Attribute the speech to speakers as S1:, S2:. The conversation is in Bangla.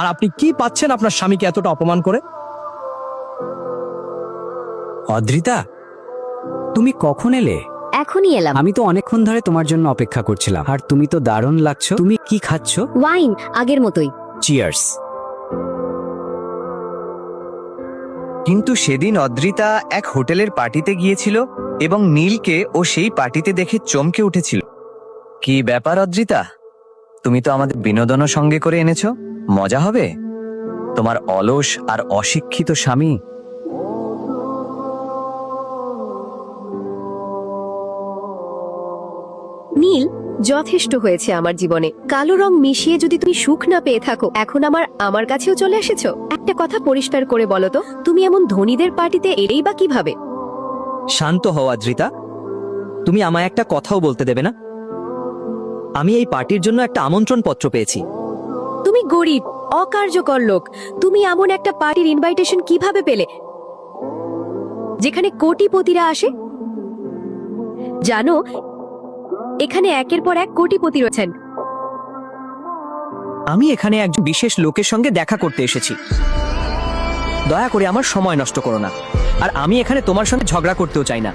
S1: আর আপনি কি পাচ্ছেন আপনার স্বামীকে এতটা অপমান করে?
S2: অদ্রিতা, তুমি কখন এলে?
S3: এখনই এলাম।
S2: আমি তো অনেকক্ষণ ধরে তোমার জন্য অপেক্ষা করছিলাম, আর তুমি তো দারুণ লাগছো। তুমি কি খাচ্ছ?
S3: ওয়াইন, আগের মতোই।
S2: চিয়ার্স।
S4: কিন্তু সেদিন অদ্রিতা এক হোটেলের পার্টিতে গিয়েছিল এবং নীলকে ও সেই পার্টিতে দেখে চমকে উঠেছিল। কি ব্যাপার অদ্রিতা, তুমি তো আমাদের বিনোদনও সঙ্গে করে এনেছো, মজা হবে। তোমার অলস আর অশিক্ষিত স্বামী।
S3: নীল, যথেষ্ট হয়েছে আমার জীবনে। কালো রং মিশিয়ে যদি তুমি সুখ না পেয়ে থাকো, এখন আমার কাছেও চলে এসেছো। একটা কথা পরিষ্কার করে বলো তো, তুমি এমন ধনীদের পার্টিতে এলেই বা কিভাবে?
S5: শান্ত হও অদ্রিতা, তুমি আমায় একটা কথাও বলতে দেবে না? আমি এই পার্টির জন্য একটা আমন্ত্রণ পত্র পেয়েছি।
S3: তুমি গরিব, অকার্যকর লোক। তুমি এমন একটা পার্টির ইনভাইটেশন কিভাবে পেলে, যেখানে কোটিপতিরা আসে? জানো, এখানে একের পর এক কোটিপতি রয়েছেন।
S5: আমি এখানে একজন বিশেষ লোকের সঙ্গে দেখা করতে এসেছি। দয়া করে আমার সময় নষ্ট করো না, আর আমি এখানে তোমার সঙ্গে ঝগড়া করতেও চাই না।